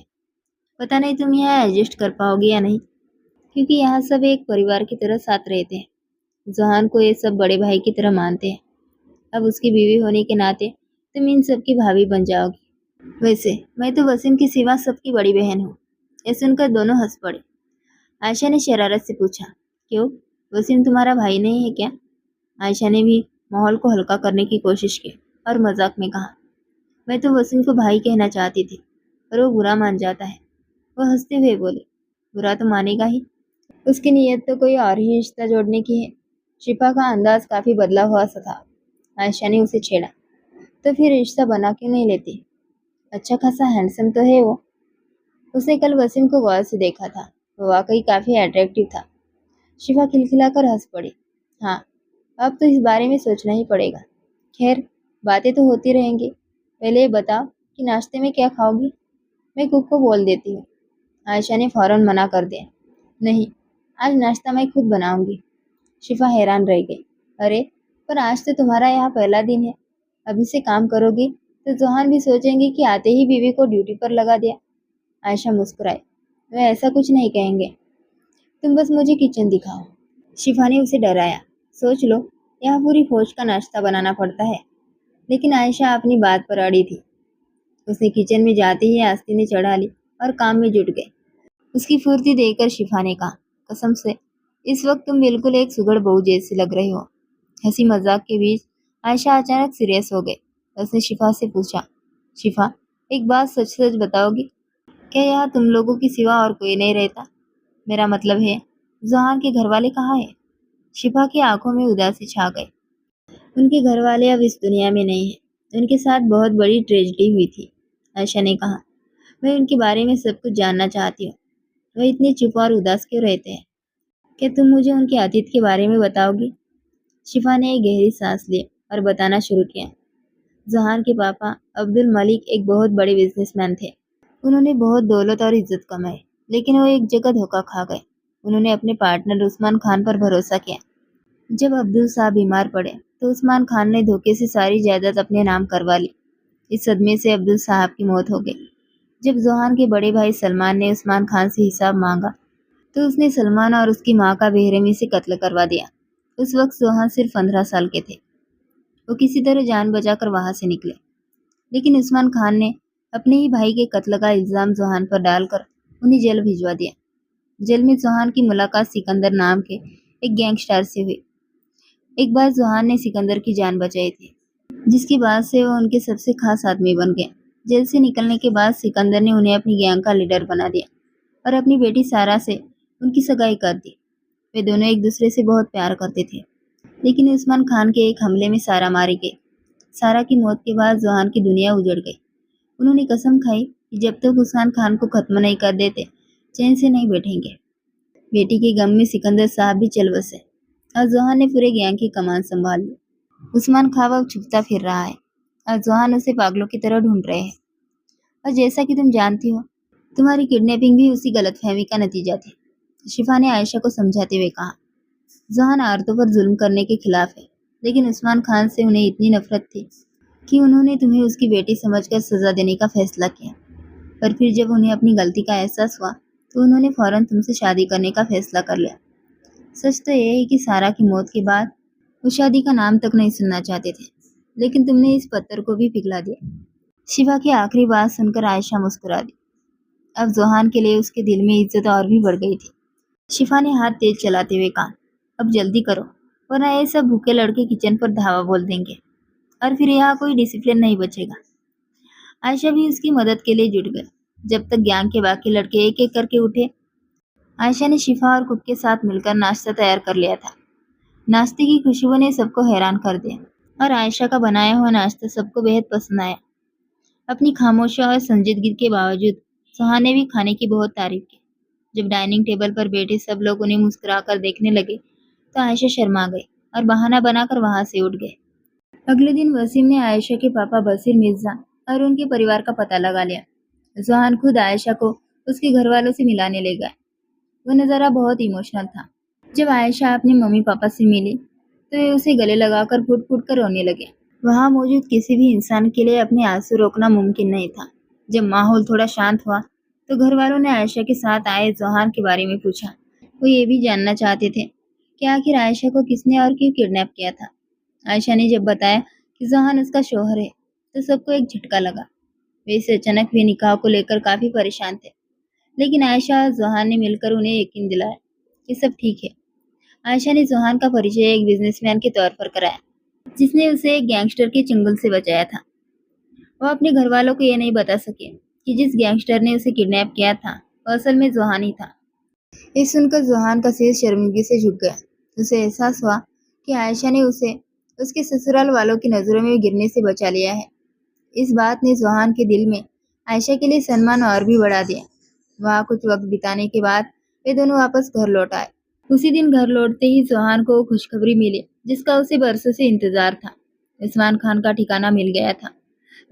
Speaker 1: پتہ نہیں تم یہاں ایڈجسٹ کر پاؤ گی یا نہیں، کیونکہ یہاں سب ایک پریوار کی طرح ساتھ رہتے ہیں۔ زوہان کو یہ سب بڑے بھائی کی طرح مانتے ہیں۔ اب اس کی بیوی ہونے کے ناطے تم ان سب کی بھابھی بن جاؤ گی۔ ویسے میں تو وسیم کی سوا سب کی بڑی بہن ہوں۔ یہ سن کر دونوں ہنس پڑے۔ عائشہ نے شرارت سے پوچھا، کیوں، وسیم تمہارا بھائی نہیں ہے کیا؟ عائشہ نے بھی ماحول کو ہلکا کرنے کی کوشش کی اور مذاق میں کہا، میں تو وسیم کو بھائی کہنا چاہتی تھی پر وہ برا مان جاتا ہے۔ وہ ہنستے ہوئے بولے، برا تو مانے گا ہی، اس کی نیت تو کوئی اور ہی رشتہ جوڑنے کی ہے۔ شفا کا انداز کافی بدلا ہوا سا تھا۔ عائشہ نے اسے چھیڑا، تو پھر رشتہ بنا کیوں نہیں لیتی؟ اچھا خاصا ہینڈسم تو ہے وہ۔ اس نے کل وسیم کو غور سے دیکھا تھا، وہ واقعی کافی اٹریکٹیو تھا۔ شفا کھلکھلا کر ہنس پڑی، ہاں، اب تو اس بارے میں سوچنا ہی پڑے گا۔ خیر، باتیں تو ہوتی رہیں گی، پہلے یہ بتاؤ کہ ناشتے میں کیا کھاؤ گی؟ میں کوک کو بول دیتی ہوں۔ عائشہ نے فوراً منع کر دیا، نہیں، آج ناشتہ میں خود بناؤں گی۔ شفا حیران رہ گئی، ارے پر آج تو تمہارا یہاں پہلا دن ہے، ابھی سے کام کرو گی تو زوہان بھی سوچیں گے کہ آتے ہی بیوی کو ڈیوٹی پر لگا دیا۔ عائشہ مسکرائی، وہ ایسا کچھ نہیں کہیں گے، تم بس مجھے کچن دکھاؤ۔ شفا نے اسے ڈرایا، سوچ لو، یہاں پوری فوج کا ناشتہ بنانا پڑتا ہے۔ لیکن عائشہ اپنی بات پر اڑی تھی۔ اس نے کچن میں جاتے ہی آستینیں چڑھا لی اور کام میں جٹ گئی۔ اس کی پھرتی دیکھ کر شفا نے کہا، قسم سے اس وقت تم بالکل ایک سگڑ بہو جیسی لگ رہی ہو۔ ہنسی مذاق کے بیچ عائشہ اچانک سیریس ہو گئی۔ اس نے شفا سے پوچھا، شفا، ایک بات سچ سچ بتاؤ گی؟ کیا یہاں تم لوگوں کی سوا اور کوئی نہیں رہتا؟ میرا مطلب ہے، زوہان کے گھر والے کہاں ہیں؟ شفا کی آنکھوں میں اداسی چھا گئی۔ ان کے گھر والے اب اس دنیا میں نہیں ہیں، ان کے ساتھ بہت بڑی ٹریجڈی ہوئی تھی۔ عائشہ نے کہا، میں ان کے بارے میں سب کچھ جاننا چاہتی ہوں۔ وہ اتنے چپ اور اداس کیوں رہتے ہیں؟ کیا تم مجھے ان کے عتیت کے بارے میں بتاؤ گی؟ شفا نے ایک گہری سانس لی اور بتانا شروع کیا۔ زوہان کے پاپا عبد الملک ایک بہت بڑے بزنس مین تھے۔ انہوں نے بہت دولت اور عزت کمائی، لیکن وہ ایک جگہ دھوکہ کھا گئے۔ انہوں نے اپنے پارٹنر عثمان خان پر بھروسہ کیا۔ جب عبدل صاحب بیمار پڑے تو عثمان خان نے دھوکے سے ساری جائیداد اپنے نام کروا لی۔ اس صدمے سے عبدل صاحب کی موت ہو گئی۔ جب زوہان کے بڑے بھائی سلمان نے عثمان خان سے حساب مانگا تو اس نے سلمان اور اس کی ماں کا بے رحمی سے قتل کروا دیا۔ اس وقت زوہان صرف 15 سال کے تھے۔ وہ کسی طرح جان بچا کر وہاں سے نکلے، لیکن عثمان خان نے اپنے ہی بھائی کے قتل کا الزام زوہان پر ڈال کر انہیں جیل بھجوا دیا۔ جیل میں زوہان کی ملاقات سکندر نام کے ایک گینگسٹر سے ہوئی۔ ایک بار زوہان نے سکندر کی جان بچائی تھی، جس کی بعد سے وہ ان کے سب سے خاص آدمی بن گئے۔ جیل سے نکلنے کے بعد سکندر نے انہیں اپنی گینگ کا لیڈر بنا دیا۔ اور اپنی بیٹی سارا سے ان کی سگائی کر دی۔ وہ دونوں ایک دوسرے سے بہت پیار کرتے تھے، لیکن عثمان خان کے ایک حملے میں سارا ماری گئی۔ سارا کی موت کے بعد ذوحان کی دنیا اجڑ گئی۔ انہوں نے قسم کھائی کہ جب تک عثمان خان کو ختم نہیں کر دیتے چین سے نہیں بیٹھیں گے۔ بیٹی کے غم میں سکندر صاحب بھی چل بسے اور ذوحان نے پورے گینگ کی کمان سنبھال لی۔ عثمان خان اب چھپتا پھر رہا ہے اور ذوحان اسے پاگلوں کی طرح ڈھونڈ رہے ہیں۔ اور جیسا کہ تم جانتی ہو، تمہاری کڈنیپنگ بھی اسی غلط فہمی کا نتیجہ تھی، شفا نے عائشہ کو سمجھاتے ہوئے کہا۔ ذوحان عورتوں پر ظلم کرنے کے خلاف ہے، لیکن عثمان خان سے انہیں اتنی نفرت تھی کہ انہوں نے تمہیں اس کی بیٹی سمجھ کر سزا دینے کا فیصلہ کیا۔ پر پھر جب انہیں اپنی غلطی کا احساس ہوا تو انہوں نے فوراً تم سے شادی کرنے کا فیصلہ کر لیا۔ سچ تو یہ ہے کہ سارا کی موت کے بعد وہ شادی کا نام تک نہیں سننا چاہتے تھے، لیکن تم نے اس پتھر کو بھی پگھلا دیا۔ شفا کی آخری بات سن کر عائشہ مسکرا دی۔ اب ذوحان کے لیے اس کے دل میں عزت اور بھی بڑھ گئی تھی۔ شفا نے ہاتھ تیز چلاتے ہوئے کہا، اب جلدی کرو ورنہ یہ سب بھوکے لڑکے کچن پر دھاوا بول دیں گے اور پھر یہاں کوئی ڈسپلن نہیں بچے گا۔ عائشہ بھی اس کی مدد کے لیے جٹ گئے۔ جب تک گینگ کے باقی لڑکے ایک ایک کر کے اٹھے، عائشہ نے شفا اور خود کے ساتھ مل کر ناشتہ تیار کر لیا تھا۔ ناشتے کی خوشبو نے سب کو حیران کر دیا اور عائشہ کا بنایا ہوا ناشتہ سب کو بہت پسند آیا۔ اپنی خاموشی اور سنجیدگی کے باوجود ذوحان نے بھی کھانے کی بہت تعریف کی۔ جب ڈائننگ ٹیبل پر بیٹھے سب لوگ انہیں مسکرا کر دیکھنے لگے تو عائشہ شرما گئی اور بہانہ بنا کر وہاں سے اٹھ گئے۔ اگلے دن وسیم نے عائشہ کے پاپا بصیر مرزا اور ان کے پریوار کا پتہ لگا لیا۔ ذوحان خود عائشہ کو اس کے گھر والوں سے ملانے لے گئے۔ وہ نظارہ بہت ایموشنل تھا۔ جب عائشہ اپنے ممی پاپا سے ملی تو وہ اسے گلے لگا کر پھٹ پھٹ کر رونے لگے۔ وہاں موجود کسی بھی انسان کے لیے اپنے آنسو روکنا ممکن نہیں تھا۔ جب ماحول تھوڑا شانت ہوا تو گھر والوں نے عائشہ کے ساتھ آئے ذوحان کے بارے میں پوچھا۔ وہ یہ بھی جاننا چاہتے تھے کہ آخر عائشہ کو کس نے اور کیوں کڈنیپ کیا تھا۔ عائشہ نے جب بتایا کہ ذوحان اس کا شوہر ہے تو سب کو ایک جھٹکا لگا۔ وہ اس اچانک ہوئے نکاح کو لے کر کافی پریشان تھے، لیکن عائشہ اور ذوحان نے مل کر انہیں یقین دلایا کہ سب ٹھیک ہے۔ عائشہ نے ذوحان کا پریچے ایک بزنس مین کے طور پر کرایا جس نے اسے ایک گینگسٹر کے چنگل سے بچایا تھا۔ وہ اپنے گھر والوں کو یہ نہیں بتا سکے کہ جس گینگسٹر نے اسے کڈنیپ کیا تھا وہ اصل میں ذوحان ہی تھا۔ یہ سن کر ذوحان کا سر شرمندگی سے جھک گیا۔ اسے احساس ہوا کہ عائشہ نے اسے اس کے سسرال والوں کی نظروں میں گرنے سے بچا لیا ہے۔ اس بات نے ذوحان کے دل میں عائشہ کے لیے سنمان اور بھی بڑھا دیا۔ وہاں کچھ وقت بتانے کے بعد وہ دونوں واپس گھر لوٹ آئے۔ اسی دن گھر لوٹتے ہی ذوحان کو خوشخبری ملی جس کا اسے برسوں سے انتظار تھا۔ عثمان خان کا ٹھکانہ مل گیا تھا۔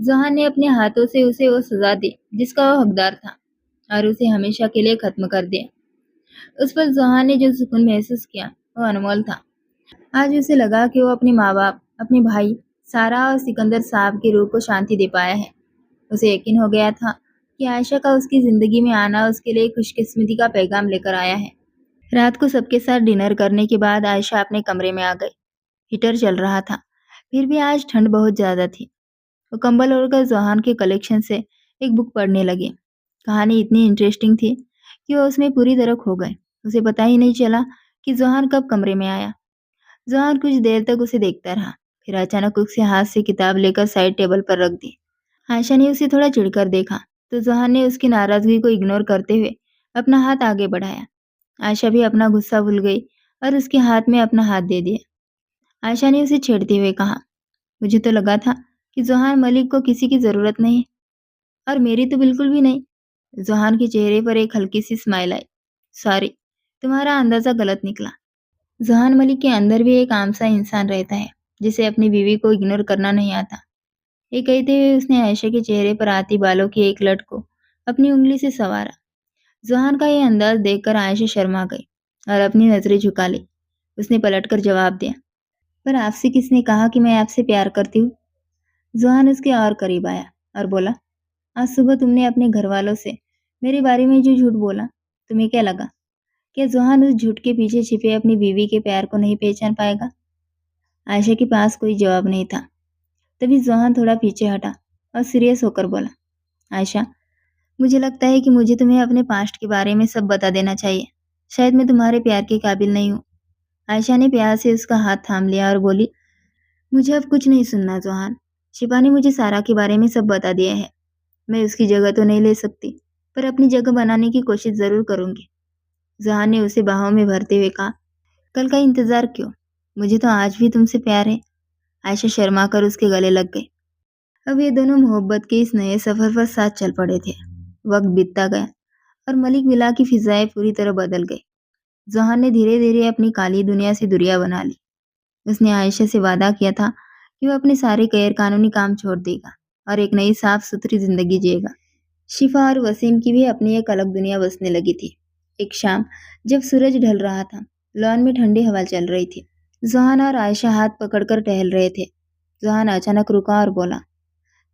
Speaker 1: ذوحان نے اپنے ہاتھوں سے اسے وہ سزا دی جس کا وہ حقدار تھا اور اسے ہمیشہ کے لیے ختم کر دیا۔ اس پر ذوحان نے جو سکون محسوس کیا وہ انمول تھا۔ آج اسے لگا کہ وہ اپنے ماں باپ، اپنے بھائی سارا اور سکندر صاحب کی روح کو شانتی دے پایا ہے۔ اسے یقین ہو گیا تھا کہ عائشہ کا اس کی زندگی میں آنا اس کے لیے خوش قسمتی کا پیغام لے کر آیا ہے۔ رات کو سب کے ساتھ ڈنر کرنے کے بعد عائشہ اپنے کمرے میں آ گئی۔ ہیٹر چل رہا تھا، پھر بھی آج ٹھنڈ بہت زیادہ تھی۔ وہ کمبل اوڑھ کر ذوحان کے کلیکشن سے ایک بک پڑھنے لگی۔ کہانی اتنی انٹرسٹنگ تھی کہ وہ اس میں پوری طرح کھو گئے۔ اسے پتہ ہی نہیں چلا کہ ذوحان کب کمرے میں آیا۔ ذوحان کچھ دیر تک اسے دیکھتا رہا، پھر اچانک اس کے ہاتھ سے کتاب لے کر سائڈ ٹیبل پر رکھ دی۔ عائشہ نے اسے تھوڑا چڑھ کر دیکھا تو ذوحان نے اس کی ناراضگی کو اگنور کرتے ہوئے اپنا ہاتھ آگے بڑھایا۔ عائشہ بھی اپنا غصہ بھول گئی اور اس کے ہاتھ میں اپنا ہاتھ دے دیا۔ عائشہ نے اسے چھیڑتے ہوئے کہا، مجھے تو لگا تھا کہ ذوحان ملک کو کسی کی ضرورت نہیں اور میری تو بالکل بھی نہیں۔ ذوحان کے چہرے پر ایک ہلکی سی اسمائل آئی۔ سوری، تمہارا اندازہ غلط نکلا۔ ذوحان ملک کے اندر بھی ایک عام سا انسان رہتا ہے جسے اپنی بیوی کو اگنور کرنا نہیں آتا۔ یہ کہتے ہوئے اس نے عائشہ کے چہرے پر آتی بالوں کی ایک لٹ کو اپنی انگلی سے سنوارا۔ ذوحان کا یہ انداز دیکھ کر عائشہ شرما گئی اور اپنی نظریں جھکا لی۔ اس نے پلٹ کر جواب دیا، پر آپ سے کس نے کہا کہ میں آپ سے پیار کرتی ہوں؟ ذوحان اس کے اور قریب آیا اور بولا، آج صبح تم نے اپنے گھر والوں سے میرے بارے میں جو جھوٹ بولا، تمہیں کیا لگا؟ کیا ذوحان اس جھوٹ کے پیچھے چھپے اپنی بیوی کے پیار کو نہیں پہچان پائے گا؟ عائشہ کے پاس کوئی جواب نہیں تھا۔ تبھی ذوحان تھوڑا پیچھے ہٹا اور سیریس ہو کر بولا، عائشہ، مجھے لگتا ہے کہ مجھے تمہیں اپنے پاسٹ کے بارے میں سب بتا دینا چاہیے۔ شاید میں تمہارے پیار کے قابل نہیں ہوں۔ عائشہ نے پیار سے اس کا ہاتھ تھام لیا اور بولی، مجھے اب کچھ نہیں سننا ذوحان۔ شفا نے مجھے سارا کے بارے میں سب بتا دیا ہے۔ میں اس کی جگہ تو نہیں لے سکتی، पर अपनी जगह बनाने की कोशिश जरूर करूंगी। जहान ने उसे बाहों में भरते हुए कहा, कल का इंतजार क्यों? मुझे तो आज भी तुमसे प्यार है। आयशा शर्मा कर उसके गले लग गई। अब ये दोनों मोहब्बत के इस नए सफर पर साथ चल पड़े थे। वक्त बीतता गया और मलिक विला की फिजाएं पूरी तरह बदल गई। जहान ने धीरे धीरे अपनी काली दुनिया से दुनिया बना ली। उसने आयशा से वादा किया था कि वो अपने सारे गैर कानूनी काम छोड़ देगा और एक नई साफ सुथरी जिंदगी जिएगा। शिफा और वसीम की भी अपनी एक अलग दुनिया बसने लगी थी। एक शाम जब सूरज ढल रहा था, लॉन में ठंडी हवा चल रही थी। जहान और आयशा हाथ पकड़कर टहल रहे थे। जहान अचानक रुका और बोला,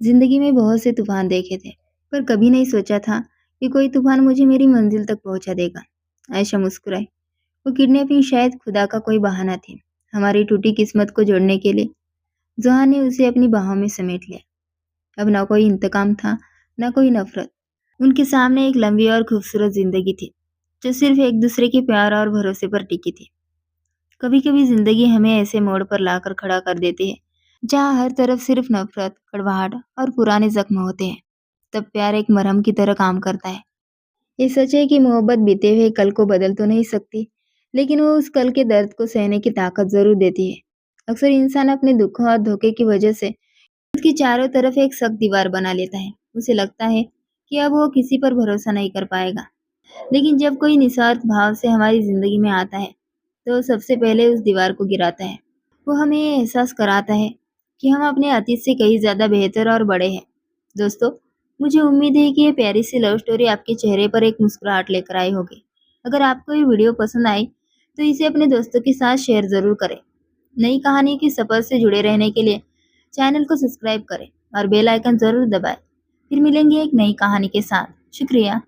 Speaker 1: जिंदगी में बहुत से तूफान देखे थे, पर कभी नहीं सोचा था कि कोई तूफान मुझे मेरी मंजिल तक पहुंचा देगा। आयशा मुस्कुराई। वो किडनैपिंग शायद खुदा का कोई बहाना थी, हमारी टूटी किस्मत को जोड़ने के लिए। जहान ने उसे अपनी बाहों में समेट लिया। अब ना कोई इंतकाम था, ना कोई नफरत। उनके सामने एक लंबी और खूबसूरत जिंदगी थी, जो सिर्फ एक दूसरे के प्यार और भरोसे पर टिकी थी। कभी कभी जिंदगी हमें ऐसे मोड़ पर लाकर खड़ा कर देती है, जहाँ हर तरफ सिर्फ नफरत, कड़वाहट और पुराने जख्म होते हैं। तब प्यार एक मरहम की तरह काम करता है। ये सच है कि मोहब्बत बीते हुए कल को बदल तो नहीं सकती, लेकिन वो उस कल के दर्द को सहने की ताकत जरूर देती है। अक्सर इंसान अपने दुखों और धोखे की वजह से खुद की चारों तरफ एक सख्त दीवार बना लेता है। उसे लगता है कि अब वो किसी पर भरोसा नहीं कर पाएगा। लेकिन जब कोई निस्वार्थ भाव से हमारी जिंदगी में आता है, तो वो सबसे पहले उस दीवार को गिराता है। वो हमें ये एहसास कराता है कि हम अपने अतीत से कहीं ज्यादा बेहतर और बड़े हैं। दोस्तों, मुझे उम्मीद है कि ये प्यारी सी लव स्टोरी आपके चेहरे पर एक मुस्कुराहट लेकर आई होगी। अगर आपको ये वीडियो पसंद आई तो इसे अपने दोस्तों के साथ शेयर जरूर करें। नई कहानी के सफर से जुड़े रहने के लिए चैनल को सब्सक्राइब करें और बेल आइकन जरूर दबाएं। फिर मिलेंगे एक नई कहानी के साथ। शुक्रिया।